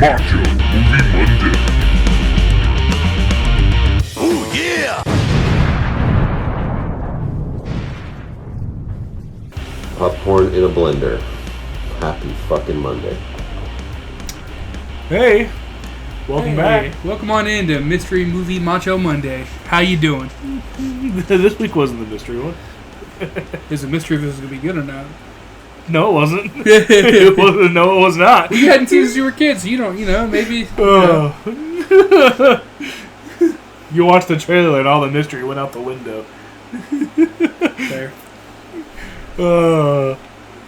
Macho Movie Monday. Oh yeah! Popcorn in a blender. Happy fucking Monday. Hey, welcome back. Welcome on into Mystery Movie Macho Monday. How you doing? This week wasn't the mystery one. Is a mystery if this is gonna be good or not. No, it wasn't. It wasn't. No, it was not. You hadn't seen since you were kids, so you don't. Maybe. You watched the trailer and all the mystery went out the window. Fair.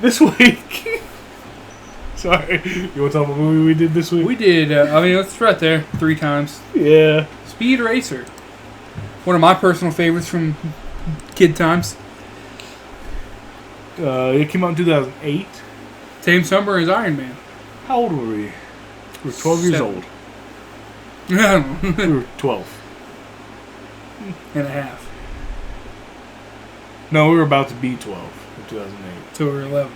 This week. Sorry. You want to talk about a movie we did this week? We did. It's right there 3 times. Yeah. Speed Racer. One of my personal favorites from kid times. It came out in 2008. Same summer as Iron Man. How old were we? We were 12 years 7. old. I don't know. We were 12. and a half. No, we were about to be 12 in 2008. So we were 11.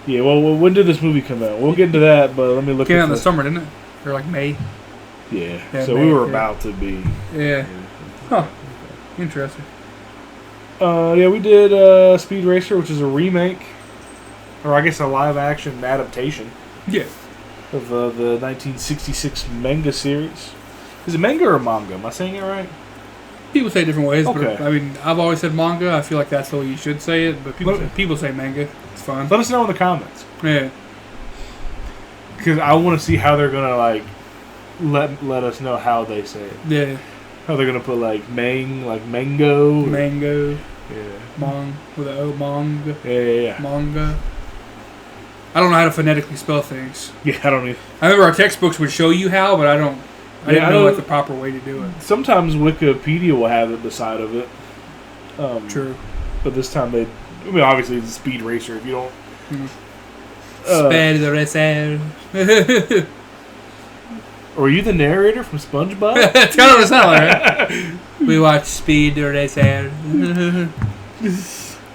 Yeah, well, when did this movie come out? We'll get into that, but let me look at Came out in the summer, didn't it? Or like May. Yeah, Yeah, so May, we were yeah. about to be. Yeah. Huh. Interesting. Yeah, we did Speed Racer, which is a remake, or I guess a live-action adaptation Yeah. of the 1966 manga series. Is it manga or manga? Am I saying it right? People say it different ways, Okay. but I've always said manga. I feel like that's the way you should say it, but people say manga. It's fun. Let us know in the comments, Yeah. because I want to see how they're gonna let us know how they say it. Yeah. How they're gonna put mango. Mango. Yeah. With a O, manga. Yeah. Manga. I don't know how to phonetically spell things. Yeah, I don't either. I remember our textbooks would show you how, but I didn't know what the proper way to do it. Sometimes Wikipedia will have it beside of it. True. But this time obviously it's a Speed Racer. If you don't... Speed Racer. Were you the narrator from SpongeBob? That's kind of what it sounded like, right? We watch Speed Racer.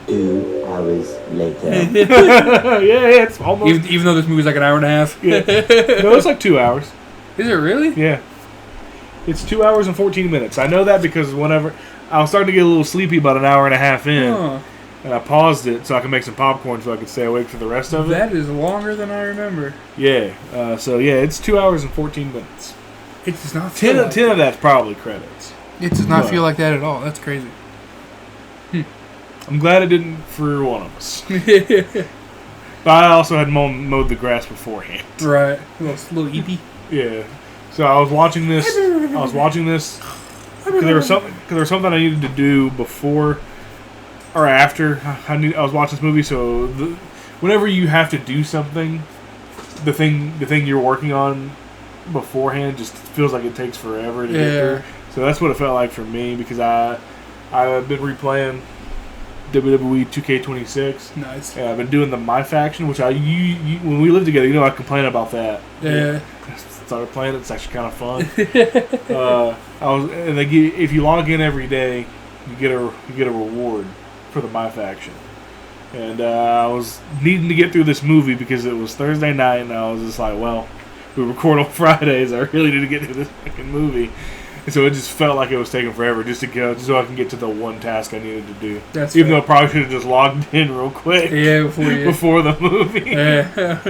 2 hours later. Yeah, it's almost... Even though this movie's like an hour and a half. Yeah. No, it's like 2 hours. Is it really? Yeah. It's 2 hours and 14 minutes. I know that because whenever... I was starting to get a little sleepy about an hour and a half in. Huh. And I paused it so I could make some popcorn so I could stay awake for the rest of it. That is longer than I remember. Yeah. It's 2 hours and 14 minutes. It does not feel 10 like of that's probably credits. It does not feel like that at all. That's crazy. I'm glad it didn't for one of us. But I also had mowed the grass beforehand. Right. A little eepy. Yeah. So I was watching this. Because there was something I needed to do before or after I was watching this movie. So whenever you have to do something, the thing you're working on beforehand just feels like it takes forever to get through. So that's what it felt like for me because I've been replaying WWE 2K26. Nice. And I've been doing the My Faction, which when we lived together, I complain about that. Yeah. I started playing it. It's actually kind of fun. If you log in every day, you get a reward for the My Faction. And I was needing to get through this movie because it was Thursday night, and I was just like, well, we record on Fridays. I really need to get through this fucking movie. And so it just felt like it was taking forever just so I can get to the one task I needed to do. Even though I probably should have just logged in real quick. Yeah, before the movie. Yeah.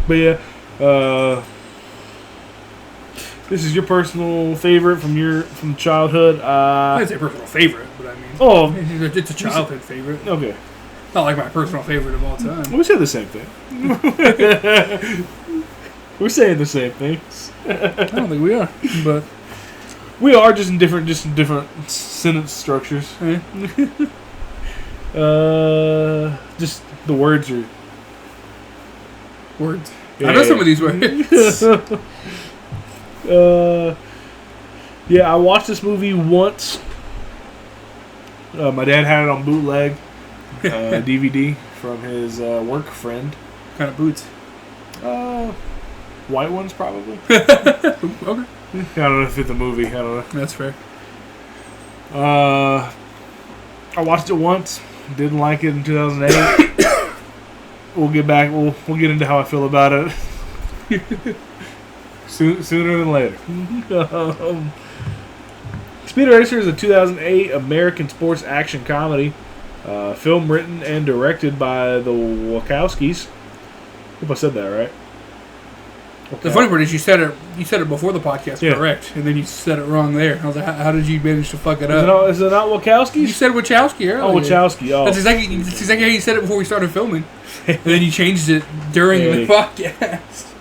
But yeah, this is your personal favorite from childhood. I'd say personal favorite, but it's a childhood favorite. Okay. Not like my personal favorite of all time. We say the same thing. We're saying the same things. I don't think we are, but we are just in different sentence structures. Yeah. Just the words are words. Yeah, I know some of these words. Yeah, I watched this movie once. My dad had it on bootleg DVD from his work friend. What kind of boots? White ones, probably. Okay. I don't know if it's a movie. I don't know. That's fair. I watched it once. Didn't like it in 2008. we'll get back. We'll get into how I feel about it sooner than later. Speed Racer is a 2008 American sports action comedy, film written and directed by the Wachowskis. Hope I said that right. The funny part is you said it before the podcast, correct, and then you said it wrong there. I was like, how did you manage to fuck it up? Is it not Wachowskis? You said Wachowski earlier. Oh, Wachowski. Oh, that's exactly how you said it before we started filming, and then you changed it during the podcast.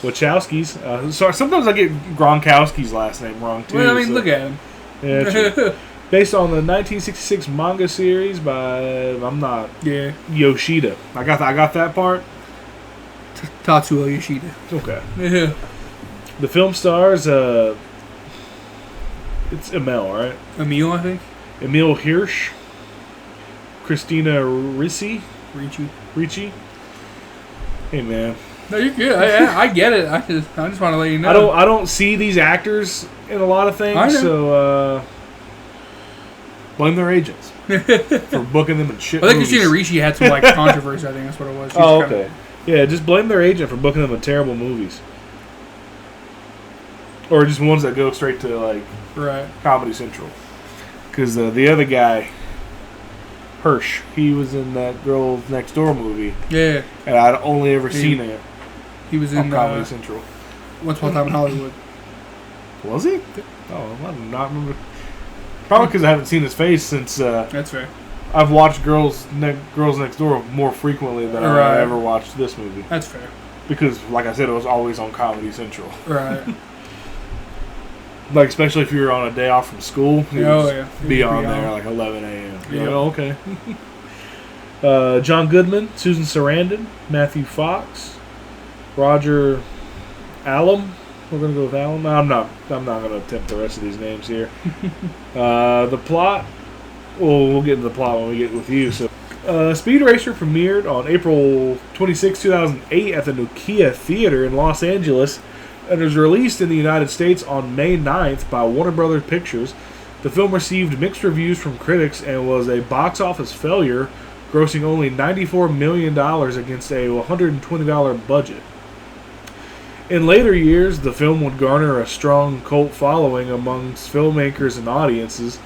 Wachowskis. Sorry, sometimes I get Gronkowski's last name wrong too. Well, I mean, look at him. Yeah, true. Based on the 1966 manga series by Yoshida. I got that part. Tatsuo Yoshida. Okay. Yeah. The film stars it's Emil, right? Emil, I think. Emil Hirsch, Christina Ricci. Hey man. No, you're good. I get it. I just want to let you know. I don't see these actors in a lot of things, so blame their agents for booking them in shit. I think movies. Christina Ricci had some controversy. I think that's what it was. Okay. Yeah, just blame their agent for booking them in terrible movies. Or just ones that go straight to, Comedy Central. Because the other guy, Hirsch, he was in that Girls Next Door movie. Yeah. And I'd only ever seen it. He was in Comedy Central. Once Upon a Time in Hollywood. Was he? Oh, I do not remember. Probably because I haven't seen his face since... That's fair. I've watched Girls Next Door more frequently than I ever watched this movie. That's fair. Because, like I said, it was always on Comedy Central. Right. Especially if you were on a day off from school. Be on there 11 a.m. Yeah. Okay. John Goodman, Susan Sarandon, Matthew Fox, Roger Allam. We're going to go with Allam. I'm not going to attempt the rest of these names here. The plot... Well, we'll get into the plot when we get with you. So, Speed Racer premiered on April 26, 2008 at the Nokia Theater in Los Angeles and was released in the United States on May 9th by Warner Brothers Pictures. The film received mixed reviews from critics and was a box office failure, grossing only $94 million against a $120 budget. In later years, the film would garner a strong cult following amongst filmmakers and audiences.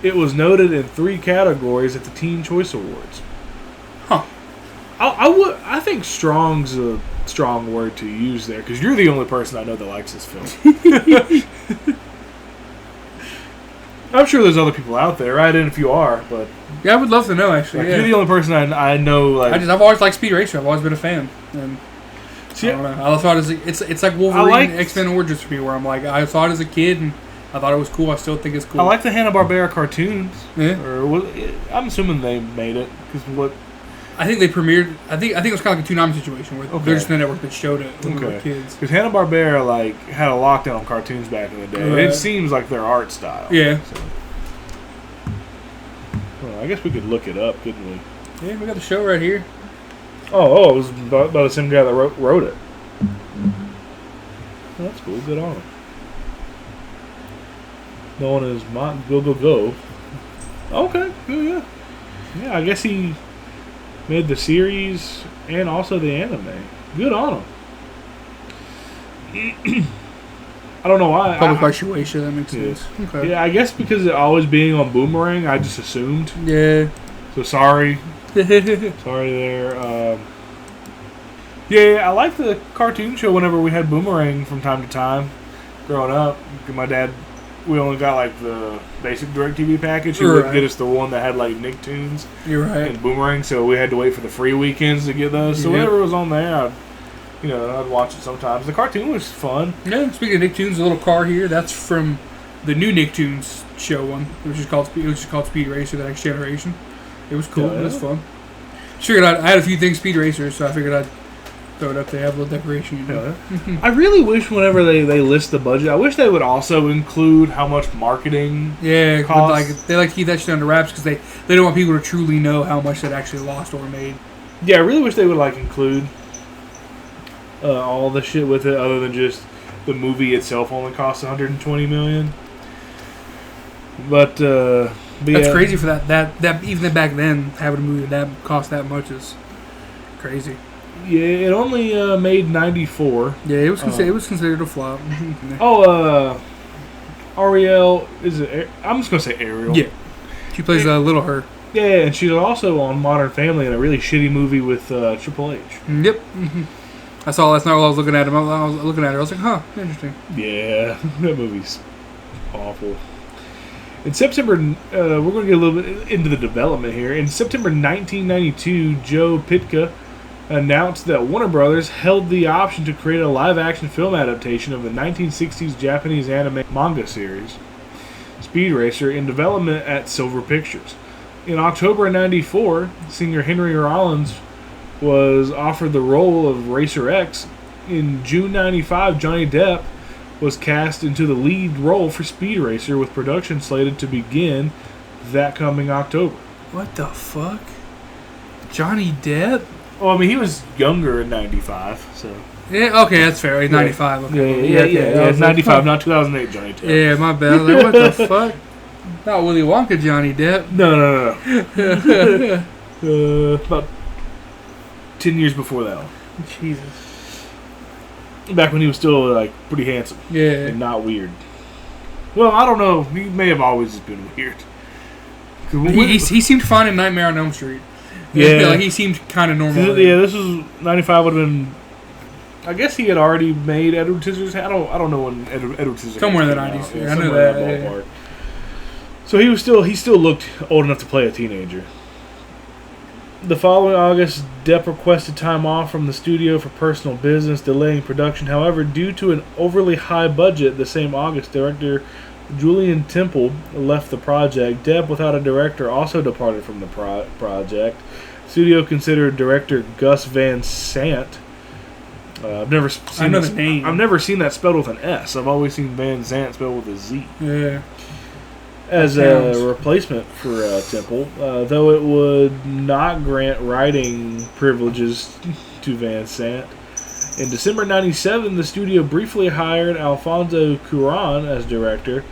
It was noted in 3 categories at the Teen Choice Awards. Huh. I think strong's a strong word to use there, because you're the only person I know that likes this film. I'm sure there's other people out there, right? And if you are, but... Yeah, I would love to know, actually. You're the only person I know, I've always liked Speed Racer. I've always been a fan. And I don't know. I thought it's like Wolverine X-Men Origins for me, where I'm like, I saw it as a kid, and I thought it was cool. I still think it's cool. I like the Hanna-Barbera cartoons. Yeah. I'm assuming they made it. Because I think they premiered... I think it was kind of like a Toonami situation, where they're just the network that showed it when we were kids. Because Hanna-Barbera had a lockdown on cartoons back in the day. Right. It seems like their art style. Yeah. So. Well, I guess we could look it up, couldn't we? Yeah, we got the show right here. Oh, it was by the same guy that wrote it. Well, that's cool. Good on him. Known as Go. Okay, yeah. Yeah, I guess he made the series and also the anime. Good on him. I don't know why. Published by Shueisha, that makes sense. Okay. Yeah, I guess because it always being on Boomerang, I just assumed. Yeah. So sorry. Sorry there. Yeah, I liked the cartoon show whenever we had Boomerang from time to time. Growing up, my dad... We only got the basic DirecTV package. He would get us the one that had Nicktoons and Boomerang, so we had to wait for the free weekends to get those. So whenever it was on there, I'd watch it sometimes. The cartoon was fun. Yeah, speaking of Nicktoons, the little car here, that's from the new Nicktoons show one, which is called Speed Racer, the Next Generation. It was cool. It was fun. Figured I had a few things Speed Racer, so I figured I'd throw it up there, have a little decoration. I really wish whenever they list the budget, I wish they would also include how much marketing costs. They like to keep that shit under wraps because they don't want people to truly know how much it actually lost or made. Yeah, I really wish they would include all the shit with it, other than just the movie itself only costs $120 million. But that's crazy for that even back then, having a movie that cost that much is Crazy. Yeah, it only made 94. Yeah, it was considered a flop. Ariel, is it? I'm just gonna say Ariel. Yeah, she plays Little Her. Yeah, and she's also on Modern Family in a really shitty movie with Triple H. Yep. I saw last night while I was looking at him. I was looking at her. I was like, huh, interesting. Yeah, that movie's awful. In September, we're going to get a little bit into the development here. In September 1992, Joe Pytka announced that Warner Brothers held the option to create a live-action film adaptation of the 1960s Japanese anime manga series, Speed Racer, in development at Silver Pictures. In October of 94, singer Henry Rollins was offered the role of Racer X. In June 95, Johnny Depp was cast into the lead role for Speed Racer, with production slated to begin that coming October. What the fuck? Johnny Depp? Well, I mean, he was younger in 95, so... Yeah, okay, that's fair. He's 95. Okay. Yeah, it's 95, not 2008 Johnny Depp. Yeah, my bad. I was like, what the fuck? Not Willy Wonka Johnny Depp. No. About 10 years before that one. Jesus. Back when he was still, like, pretty handsome. Yeah. And not weird. Well, I don't know. He may have always just been weird. He seemed fine in Nightmare on Elm Street. Yeah. Like, he seemed kind of normal. Yeah, this was 95 would have been... I guess he had already made Edward Scissorhands. I don't know when Edward Scissorhands somewhere in the came 90s. out. Yeah, I know that. Ballpark. So he still looked old enough to play a teenager. The following August, Depp requested time off from the studio for personal business, delaying production. However, due to an overly high budget, the same August, director Julian Temple left the project. Depp, without a director, also departed from the project. The studio considered director Gus Van Sant. I've never seen I know the name. I've never seen that spelled with an S. I've always seen Van Sant spelled with a Z. Yeah. As a replacement for Temple, though it would not grant writing privileges to Van Sant. In December 97, the studio briefly hired Alfonso Cuarón as director,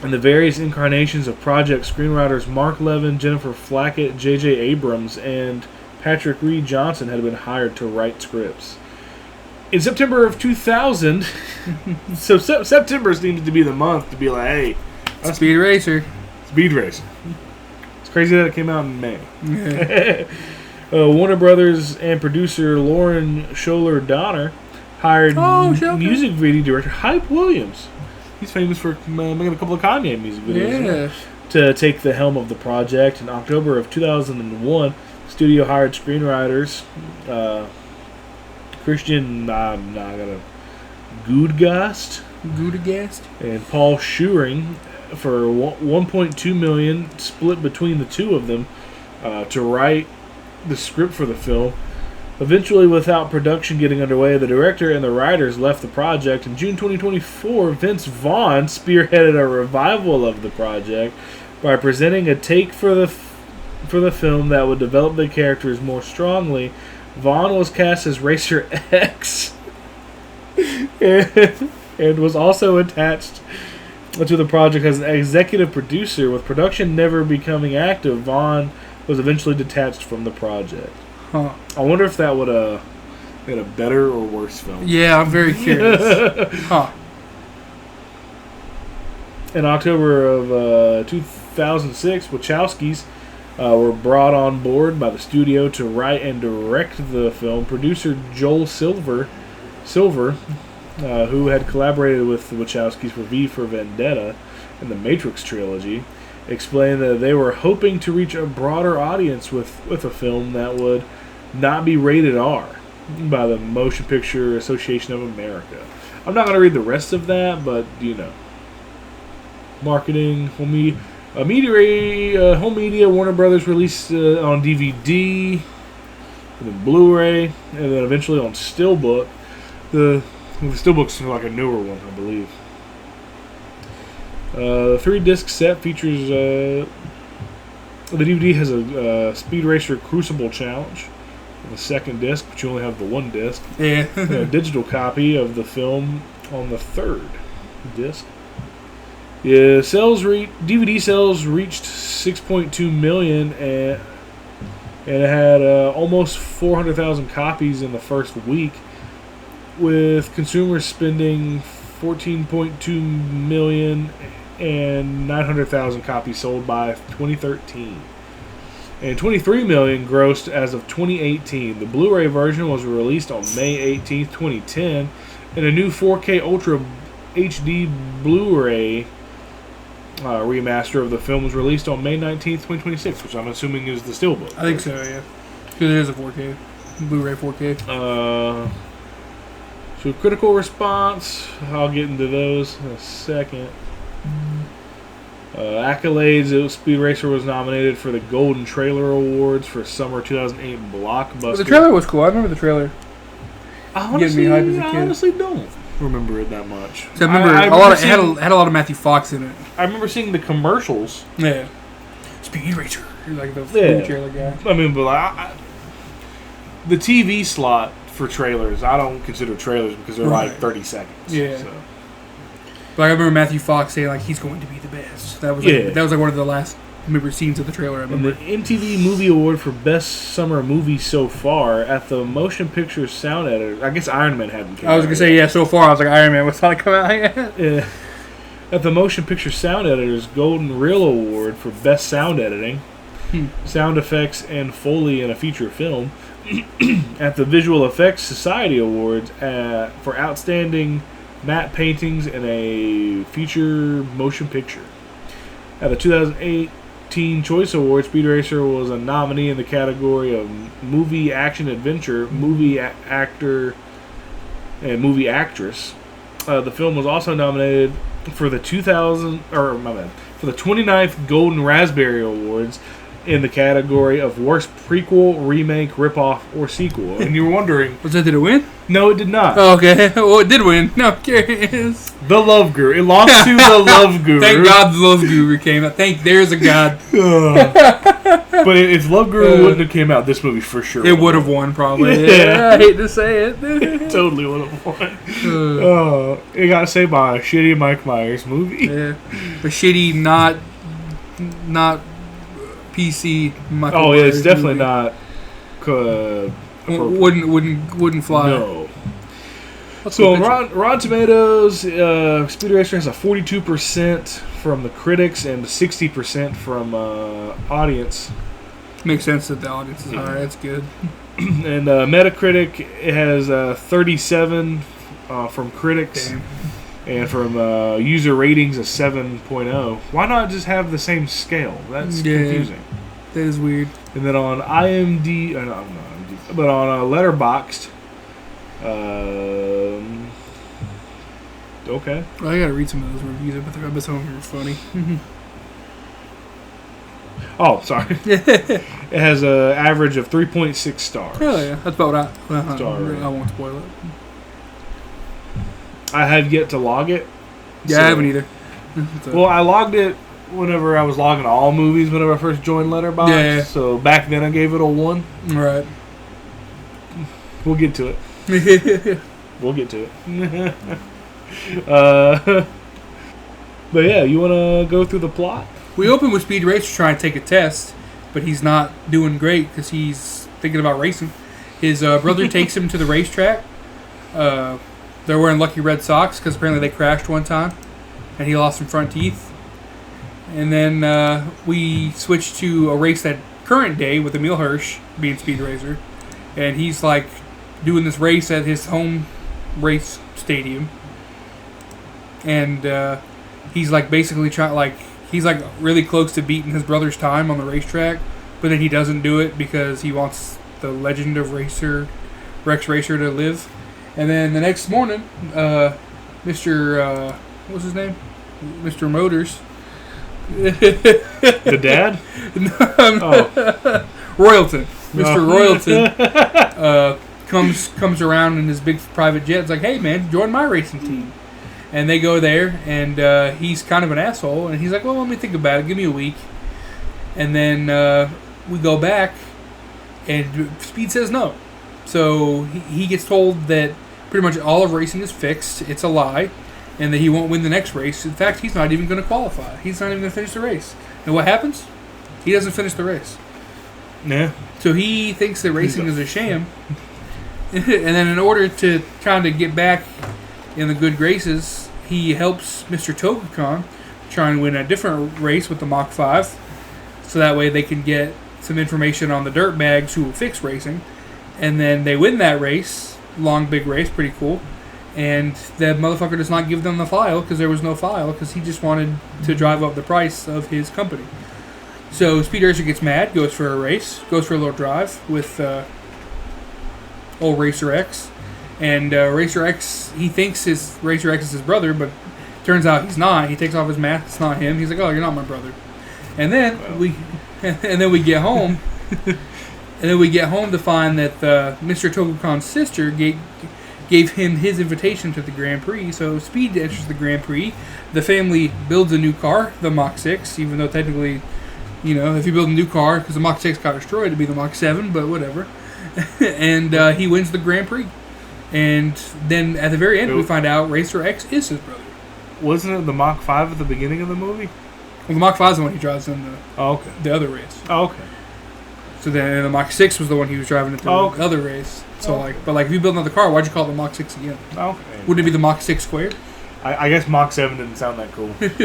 and the various incarnations of project screenwriters Mark Levin, Jennifer Flackett, J.J. Abrams, and Patrick Reed Johnson had been hired to write scripts. In September of 2000, so September seems to be the month to be like, hey, Speed Racer. Speed Racer. It's crazy that it came out in May. Yeah. Warner Brothers and producer Lauren Scholler Donner hired music video director Hype Williams. He's famous for making a couple of Kanye music videos. Yeah. To take the helm of the project. In October of 2001, the studio hired screenwriters Christian Gudgast and Paul Schuring for $1.2 million, split between the two of them, to write the script for the film. Eventually, without production getting underway, the director and the writers left the project. In June 2024, Vince Vaughn spearheaded a revival of the project by presenting a take for the film that would develop the characters more strongly. Vaughn was cast as Racer X and was also attached to the project as an executive producer. With production never becoming active, Vaughn was eventually detached from the project. Huh. I wonder if that would have been a better or worse film. Yeah, I'm very curious. Huh. In October of 2006, Wachowskis were brought on board by the studio to write and direct the film. Producer Joel Silver, who had collaborated with the Wachowskis for V for Vendetta and the Matrix trilogy, explained that they were hoping to reach a broader audience with a film that would not be rated R by the Motion Picture Association of America. I'm not going to read the rest of that, but, you know. Marketing, home media, Warner Brothers released on DVD, and then Blu-ray, and then eventually on Steelbook. The Steelbook's like a newer one, I believe. The 3-disc set features... the DVD has a Speed Racer Crucible Challenge on the second disc, but you only have the one disc. Yeah. A digital copy of the film on the third disc. Yeah, DVD sales reached 6.2 million And it had almost 400,000 copies in the first week, with consumers spending $14.2 million and 900,000 copies sold by 2013. And $23 million grossed as of 2018. The Blu-ray version was released on May 18th, 2010, and a new 4K Ultra HD Blu-ray remaster of the film was released on May 19th, 2026, which I'm assuming is the Steelbook. I think so, yeah. Because it is a 4K. Blu-ray 4K. So critical response, I'll get into those in a second. Accolades, Speed Racer was nominated for the Golden Trailer Awards for Summer 2008 Blockbuster. The trailer was cool. I remember the trailer. I Getting me hyped as a kid. honestly don't remember it that much. So I remember, it had a lot of Matthew Fox in it. I remember seeing the commercials. Yeah. Speed Racer. Like the movie trailer guy. I mean, but the TV slot for trailers, I don't consider trailers because they're like 30 seconds. Yeah. So. But I remember Matthew Fox saying, like, he's going to be the best. That was like one of the last scenes of the trailer, I remember. And the MTV Movie Award for Best Summer Movie so far at the Motion Picture Sound Editor. I guess Iron Man hadn't come out. I was going to say, yeah, so far I was like, Iron Man was not come out yet. Yeah. At the Motion Picture Sound Editor's Golden Reel Award for Best Sound Editing, Sound Effects, and Foley in a Feature Film. At the Visual Effects Society Awards for Outstanding Matte Paintings in a Feature Motion Picture. At the 2018 Choice Awards, Speed Racer was a nominee in the category of Movie Action Adventure, Movie Actor, and Movie Actress. The film was also nominated for the 29th Golden Raspberry Awards in the category of Worst Prequel, Remake, Ripoff, or Sequel. And you were wondering... Did it win? No, it did not. Oh, okay. Well, it did win. No, I'm curious. The Love Guru. It lost to The Love Guru. Thank God The Love Guru came out. There's a God. But if Love Guru wouldn't have came out, this movie for sure it would have won, probably. Yeah. I hate to say it. It totally would have won. It got saved by a shitty Mike Myers movie. Yeah. A shitty, not PC Michael Oh, yeah, Myers it's definitely movie. not... Wouldn't fly. No. So on Rotten Tomatoes, Speed Racer has a 42% from the critics and 60% from audience. Makes sense that the audience is higher. That's good. And Metacritic, it has 37 from critics. Damn. And from user ratings, a 7.0. Why not just have the same scale? That's confusing. That is weird. And then on IMDb, but on Letterboxd, okay. Well, I gotta read some of those reviews, but some of them are funny. Oh, sorry. It has an average of 3.6 stars. Oh, yeah. That's about what I won't spoil it. I have yet to log it. Yeah, I haven't either. Well, I logged it whenever I was logging all movies whenever I first joined Letterboxd. Yeah. So back then I gave it a 1. Right. We'll get to it. We'll get to it. But yeah, you want to go through the plot? We open with Speed Racer trying to take a test, but he's not doing great because he's thinking about racing. His brother takes him to the racetrack. They're wearing Lucky Red socks because apparently they crashed one time, and he lost some front teeth. And then we switch to a race that current day with Emil Hirsch being Speed Racer, and he's like doing this race at his home race stadium, and he's like basically he's like really close to beating his brother's time on the racetrack, but then he doesn't do it because he wants the legend of Rex Racer to live. And then the next morning, Mr. What was his name? Mr. Motors. The dad? Royalton. Mr. Royalton comes around in his big private jet. It's like, hey man, join my racing team. And they go there, and he's kind of an asshole. And he's like, well, let me think about it. Give me a week. And then we go back, and Speed says no. So he gets told that pretty much all of racing is fixed. It's a lie. And that he won't win the next race. In fact, he's not even going to qualify. He's not even going to finish the race. And what happens? He doesn't finish the race. Yeah. So he thinks that racing is a sham. And then in order to kind of get back in the good graces, he helps Mr. Togukon try and win a different race with the Mach 5. So that way they can get some information on the dirtbags who will fix racing. And then they win that race. Long, big race. Pretty cool. And the motherfucker does not give them the file because there was no file because he just wanted to drive up the price of his company. So Speed Racer gets mad, goes for a race, goes for a little drive with old Racer X. And Racer X, he thinks Racer X is his brother, but turns out he's not. He takes off his mask, it's not him. He's like, oh, you're not my brother. And then we get home. And then we get home to find that Mr. Tokukon's sister gave him his invitation to the Grand Prix. So Speed enters the Grand Prix. The family builds a new car, the Mach 6, even though technically, if you build a new car, because the Mach 6 got destroyed, it'd be the Mach 7, but whatever. And he wins the Grand Prix. And then at the very end, we find out Racer X is his brother. Wasn't it the Mach 5 at the beginning of the movie? Well, the Mach 5 is the one he drives in the other race. Oh, okay. So then the Mach 6 was the one he was driving in the other race. So if you build another car, why'd you call it the Mach 6 again? Okay. Wouldn't it be the Mach 6 squared? I guess Mach 7 didn't sound that cool. Wait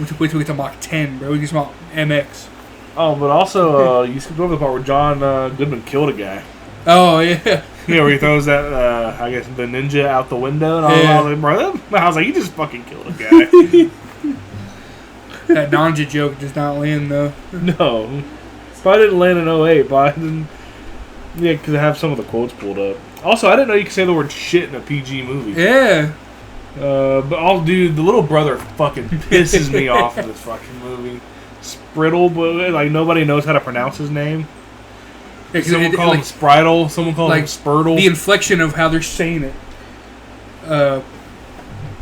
till we get to Mach 10, bro. We can smell MX. Oh, but also, you skipped over the part where John Goodman killed a guy. Oh, yeah. Yeah, where he throws that, the ninja out the window, and I was like, bro, I was like, you just fucking killed a guy. That Nanja joke does not land, though. No. Probably didn't land in 08, but I didn't... Yeah, because I have some of the quotes pulled up. Also, I didn't know you could say the word shit in a PG movie. Yeah. But dude, the little brother fucking pisses me off in this fucking movie. Spriddle, but like nobody knows how to pronounce his name. Yeah, someone called him Spritle, someone called him Spurtle. The inflection of how they're saying it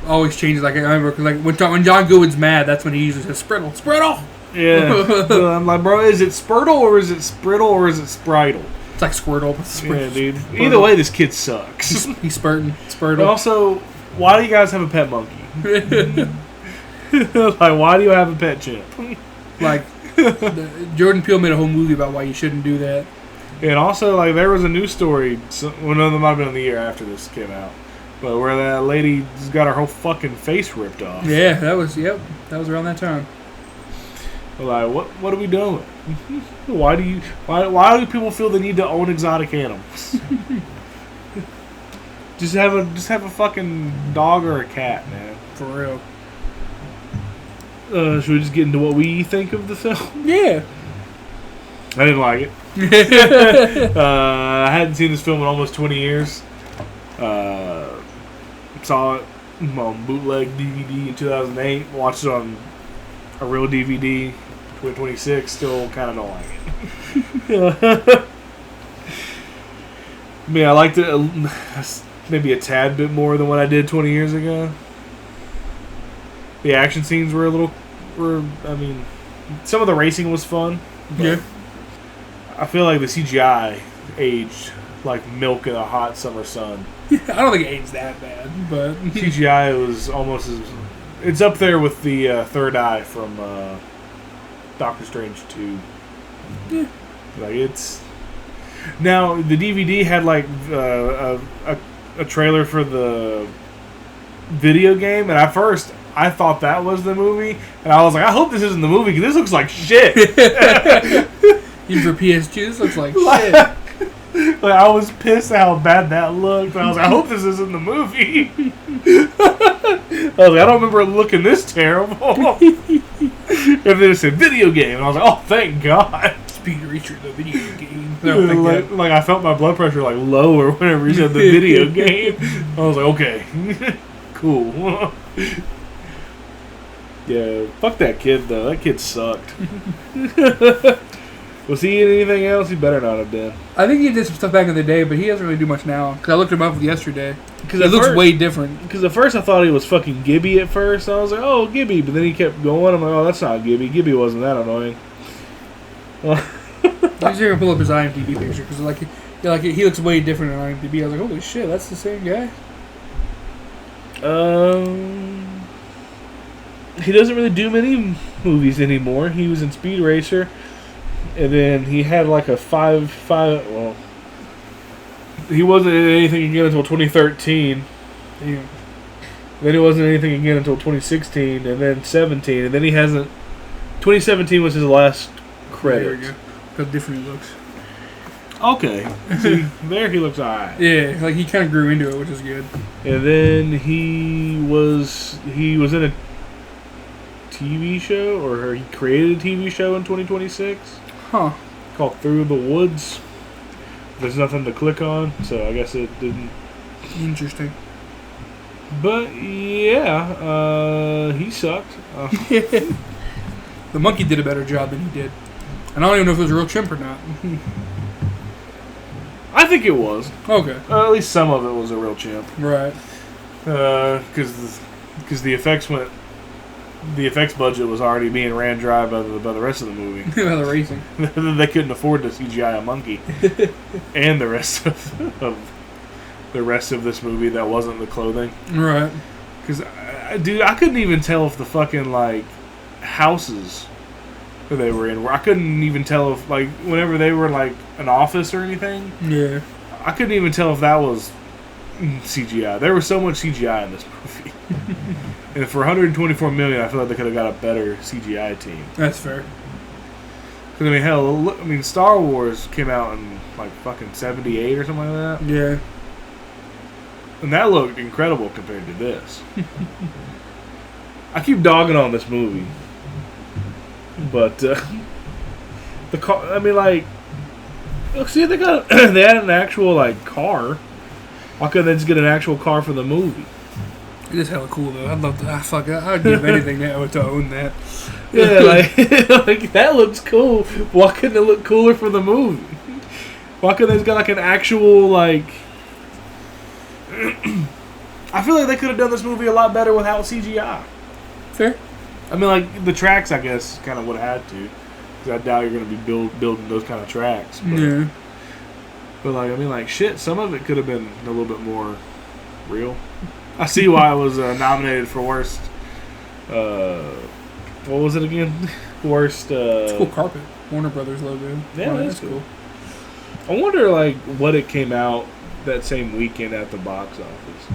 always changes. Like I remember, cause when John Goodwin's mad, that's when he uses his Spritle. Spritle. Yeah. I'm like, bro, is it Spurtle or is it Sprittle or is it Spritle? It's like Squirtle. Yeah, dude. Spurtle. Either way, this kid sucks. He's Spurtle. But also, why do you guys have a pet monkey? Like, why do you have a pet chimp? Like, Jordan Peele made a whole movie about why you shouldn't do that. And also, like, there was a news story, one of them might have been in the year after this came out, but where that lady just got her whole fucking face ripped off. Yeah, that was around that time. Like, what are we doing? Why do people feel the need to own exotic animals? just have a fucking dog or a cat, man. For real. Should we just get into what we think of the film? Yeah. I didn't like it. I hadn't seen this film in almost 20 years. Saw it on bootleg DVD in 2008. Watched it on a real DVD in 2026. Still kind of don't like it. I mean, I liked it maybe a tad bit more than what I did 20 years ago. The action scenes were some of the racing was fun. Yeah. I feel like the CGI aged like milk in a hot summer sun. I don't think it aged that bad, but CGI was almost as... It's up there with the third eye from Doctor Strange 2. Yeah. Like, it's... Now, the DVD had like a trailer for the video game, and at first I thought that was the movie, and I was like, I hope this isn't the movie because this looks like shit. Even for PS2, this looks like shit. Like, I was pissed at how bad that looked. I was like, I hope this isn't the movie. I was like, I don't remember it looking this terrible. And then it said video game, and I was like, oh, thank God. Speed Racer, the video game. Like I felt my blood pressure like lower whenever he said the video game. I was like, okay, cool. Yeah, fuck that kid though. That kid sucked. Was he in anything else? He better not have been. I think he did some stuff back in the day, but he doesn't really do much now. Because I looked him up yesterday. Because he looks way different. Because at first I thought he was fucking Gibby at first. I was like, oh, Gibby. But then he kept going. I'm like, oh, that's not Gibby. Gibby wasn't that annoying. I'm just going to pull up his IMDb picture. Because he looks way different on IMDb. I was like, holy shit, that's the same guy? He doesn't really do many movies anymore. He was in Speed Racer. And then he had like a 5. Well, he wasn't in anything again until 2013. Damn. Then he wasn't in anything again until 2016, and then 17, and then he hasn't. 2017 was his last credit. There we go. How different he looks. Okay. See, there he looks alright. Yeah, like he kind of grew into it, which is good. And then he was in a TV show, or he created a TV show in 2026 Huh. called Through the Woods. There's nothing to click on, so I guess it didn't. Interesting. But yeah, he sucked. The monkey did a better job than he did. And I don't even know if it was a real chimp or not. I think it was. Okay. At least some of it was a real chimp. Right. Because the effects budget was already being ran dry by the rest of the movie. By the racing. They couldn't afford to CGI a monkey, and the rest of this movie that wasn't the clothing. Right. Because, dude, I couldn't even tell if the fucking like houses that they were in. I couldn't even tell if like whenever they were like an office or anything. Yeah. I couldn't even tell if that was CGI. There was so much CGI in this movie. And for $124 million, I feel like they could have got a better CGI team. That's fair. Because, I mean, hell, Star Wars came out in, like, fucking 78 or something like that. Yeah. And that looked incredible compared to this. I keep dogging on this movie. But, the car, I mean, like, look, see, they had an actual, like, car. Why couldn't they just get an actual car for the movie? It is hella cool though. I'd love to. I'd give anything to own that. Yeah, like that looks cool. Why couldn't it look cooler for the movie? Why couldn't they got like an actual like? I feel like they could have done this movie a lot better without CGI. Fair. I mean, like the tracks, I guess, kind of would have had to, because I doubt you're going to be building those kind of tracks. But, yeah. But like, I mean, like shit. Some of it could have been a little bit more real. I see why I was nominated for worst. What was it again? Worst. It's a cool carpet. Warner Brothers logo. Yeah, that's cool. I wonder, like, what it came out that same weekend at the box office.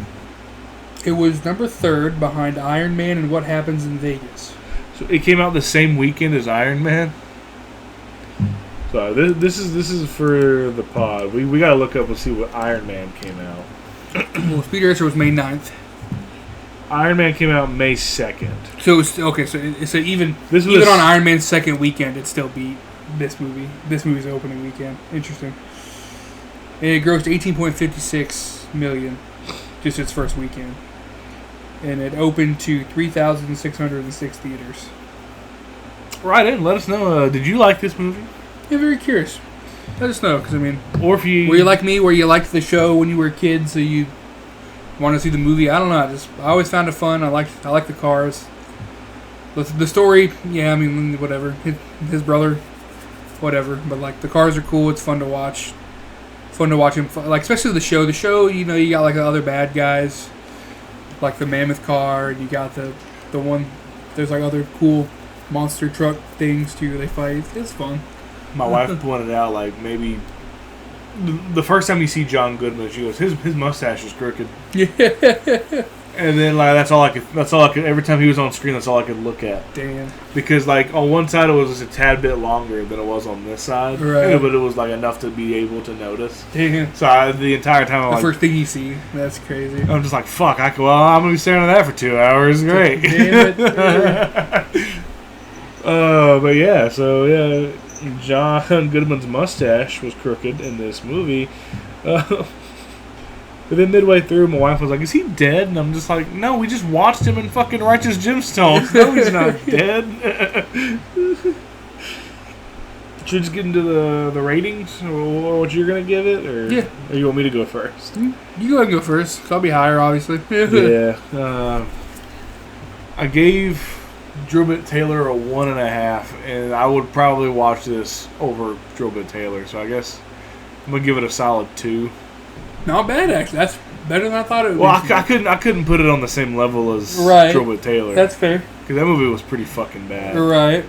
It was number 3rd behind Iron Man and What Happens in Vegas. So it came out the same weekend as Iron Man. So this is for the pod. We gotta look up and see what Iron Man came out. Well, Speed Racer was May 9th. Iron Man came out May 2nd. So it was okay. So even on Iron Man's second weekend, it still beat this movie. This movie's opening weekend. Interesting. And it grossed $18.56 million, just its first weekend, and it opened to 3,606 theaters. Right in. Let us know. Did you like this movie? Yeah, very curious. Let us know, because I mean, or if you were you like me, where you liked the show when you were a kid, so you want to see the movie. I don't know. I always found it fun. I like the cars. The story, yeah. I mean, whatever. His brother, whatever. But like the cars are cool. It's fun to watch. Fun to watch him. Like especially the show. The show, you know, you got like the other bad guys, like the mammoth car. And you got the one. There's like other cool monster truck things too. They fight. It's fun. My wife pointed out, like, maybe the first time you see John Goodman, she goes, his mustache is crooked. Yeah. And then, like, that's all I could, every time he was on screen, that's all I could look at. Damn. Because, like, on one side it was just a tad bit longer than it was on this side. Right. But it was, like, enough to be able to notice. Damn. So the entire time I'm the like... first thing you see. That's crazy. I'm just like, fuck, I'm going to be staring at that for 2 hours. Great. Damn it. But yeah, so, yeah... John Goodman's mustache was crooked in this movie. But then midway through, my wife was like, is he dead? And I'm just like, no, we just watched him in fucking Righteous Gemstones. No, he's not dead. Should we just get into the ratings? Or what you're going to give it? Or, yeah. Or you want me to go first? You go ahead and go first. So I'll be higher, obviously. Yeah. I gave Drillbit Taylor a 1.5, and I would probably watch this over Drillbit Taylor. So I guess I'm gonna give it a solid 2. Not bad, actually. That's better than I thought it would. Well, I couldn't put it on the same level as right. Drillbit Taylor. That's fair. Because that movie was pretty fucking bad. Right.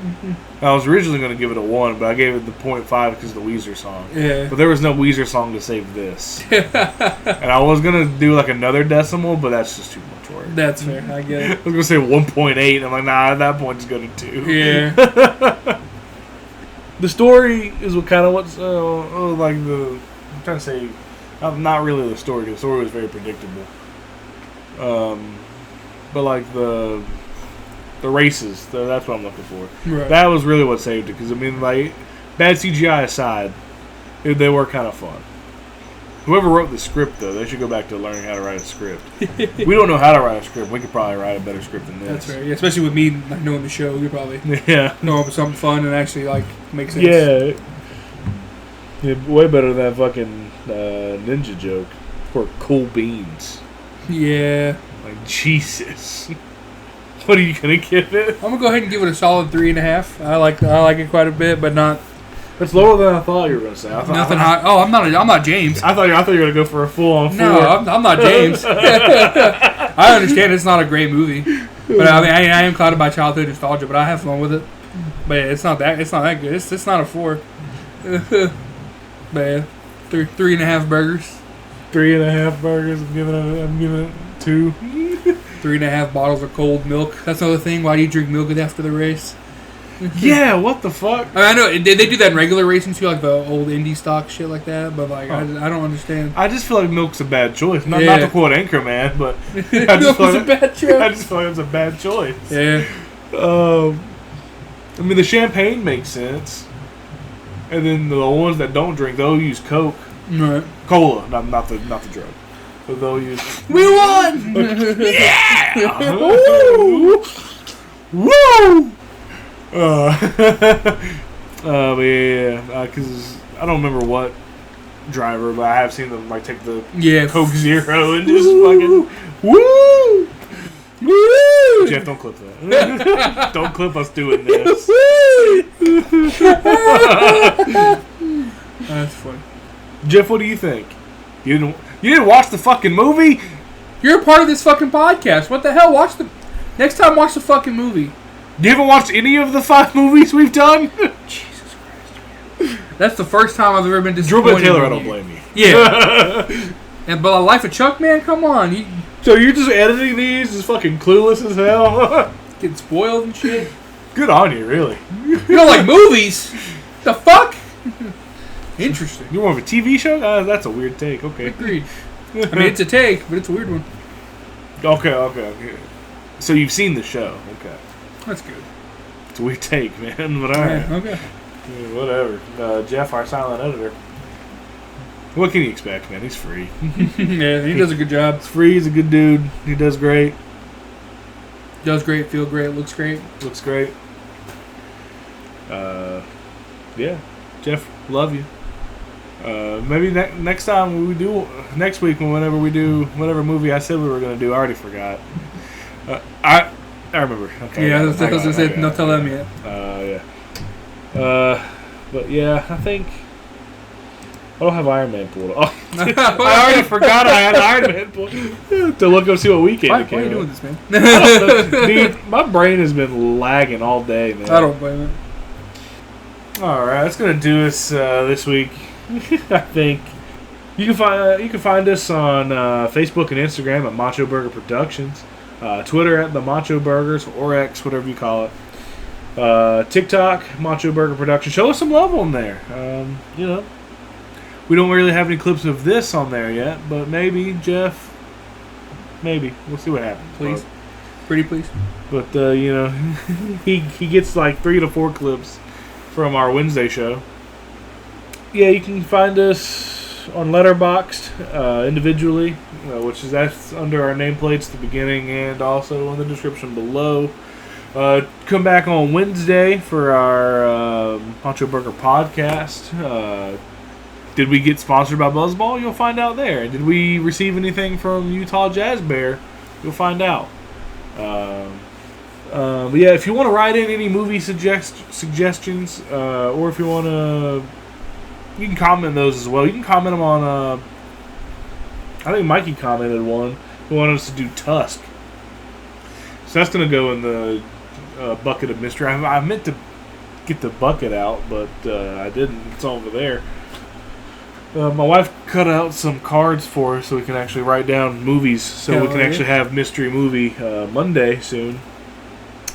I was originally going to give it a 1, but I gave it the 0.5 because of the Weezer song. Yeah. But there was no Weezer song to save this. And I was going to do like another decimal, but that's just too much work. That's fair. I get it. I was going to say 1.8, and I'm like, nah, at that point, just go to 2. Yeah. The story is what kind of what's like the... I'm trying to say... Not really the story, because the story was very predictable. But like the races, that's what I'm looking for. Right. That was really what saved it. Because I mean, like, bad CGI aside, they were kind of fun. Whoever wrote the script, though, they should go back to learning how to write a script. We don't know how to write a script. We could probably write a better script than this. That's right. Yeah, especially with me like, knowing the show, you probably know something fun and actually like make sense. Yeah, way better than that fucking ninja joke for cool beans. Yeah. Like, Jesus. What are you gonna give it? I'm gonna go ahead and give it a solid 3.5. I like it quite a bit, but not. It's lower than I thought you were gonna say. Nothing high. Oh, I'm not James. I thought you were gonna go for a full on 4. No, I'm not James. I understand it's not a great movie, but I mean I am clouded by childhood nostalgia, but I have fun with it. But yeah, it's not that good. It's not a 4. But yeah, 3.5 burgers. 3.5 burgers. I'm giving it 2. 3.5 bottles of cold milk. That's another thing. Why do you drink milk after the race? Yeah, what the fuck? I know they do that in regular racing too, like the old indie stock shit like that. But like, I don't understand. I just feel like milk's a bad choice. Not to quote Anchorman, but milk was a bad choice. I just feel like it's a bad choice. Yeah. I mean, the champagne makes sense, and then the ones that don't drink, they'll use Coke, Right. Cola, not the drug. But they'll use. We won! Yeah! Woo! Woo! But yeah, because I don't remember what driver, but I have seen them like take the Coke Zero and just fucking woo! Woo! Jeff, don't clip that. Don't clip us doing this. That's funny. Jeff, what do you think? You didn't watch the fucking movie? You're a part of this fucking podcast. What the hell? Next time, watch the fucking movie. You haven't watched any of the 5 movies we've done? Jesus Christ, man. That's the first time I've ever been disappointed. Drew Taylor, I don't blame you. Yeah. But a Life of Chuck, man, come on. So you're just editing these, just fucking clueless as hell? Getting spoiled and shit. Good on you, really. You don't like movies? The fuck? Interesting. You're more of a TV show? That's a weird take. Okay. Agreed. I mean, it's a take, but it's a weird one. Okay. So you've seen the show. Okay. That's good. It's a weird take, man, but alright. Yeah, okay. Yeah, whatever. Jeff, our silent editor. What can you expect, man? He's free. Yeah, he does a good job. He's free. He's a good dude. He does great. Does great, feel great, looks great. Looks great. Yeah. Jeff, love you. Maybe next time next week, whenever we do whatever movie I said we were going to do, I already forgot. I remember. Okay. Yeah, I was going to say, don't tell them yet. Yeah. But yeah, I think I don't have Iron Man pulled off. I already forgot I had Iron Man pulled to look up see what weekend. Why are you doing this, man? Dude, my brain has been lagging all day, man. I don't blame it. All right, that's gonna do us this week. I think you can find us on Facebook and Instagram at MachoBurger Productions, Twitter at the MachoBurgers or X, whatever you call it. TikTok, MachoBurger Productions. Show us some love on there. We don't really have any clips of this on there yet, but maybe Jeff. Maybe we'll see what happens. Please, pretty please. But he gets like 3 to 4 clips from our Wednesday show. Yeah, you can find us on Letterboxd individually, that's under our nameplates at the beginning and also in the description below. Come back on Wednesday for our Macho Burger podcast. Did we get sponsored by Buzzball? You'll find out there. Did we receive anything from Utah Jazz Bear? You'll find out. But yeah, if you want to write in any movie suggestions, or if you want to, you can comment those as well. You can comment them on, I think Mikey commented one who wanted us to do Tusk. So that's going to go in the bucket of mystery. I meant to get the bucket out, but I didn't. It's over there. My wife cut out some cards for us so we can actually write down movies, so we can actually have Mystery Movie Monday soon.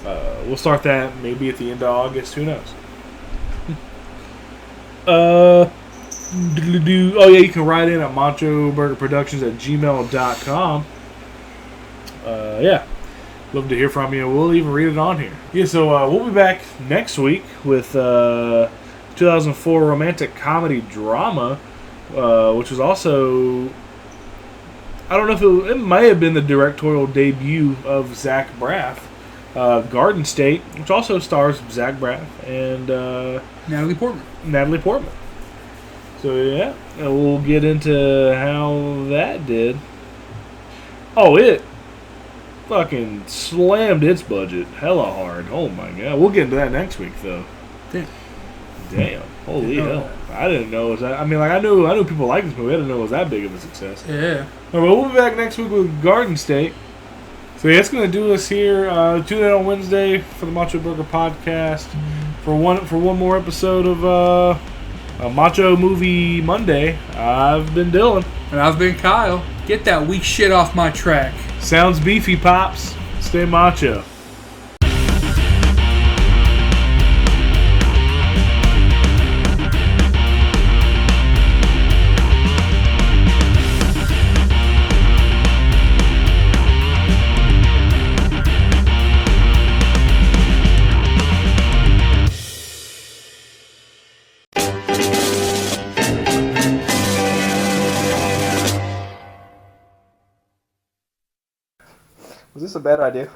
We'll start that maybe at the end of August. Who knows? Oh yeah, you can write in at machoburgerproductions@gmail.com. Yeah, love to hear from you. We'll even read it on here. Yeah, so we'll be back next week with 2004 romantic comedy drama, which was also, I don't know if it may have been the directorial debut of Zach Braff, Garden State, which also stars Zach Braff and Natalie Portman. So yeah, we'll get into how that did. Oh, it fucking slammed its budget hella hard. Oh my god. We'll get into that next week though. Damn. Holy hell. I didn't know it was that. I mean, like, I knew people like this movie. I didn't know it was that big of a success. Yeah. All right, we'll be back next week with Garden State. So yeah, that's gonna do us here. Tune in on Wednesday for the Macho Burger podcast for one more episode of a Macho Movie Monday. I've been Dylan. And I've been Kyle. Get that weak shit off my track. Sounds beefy, Pops. Stay macho. Was this a bad idea?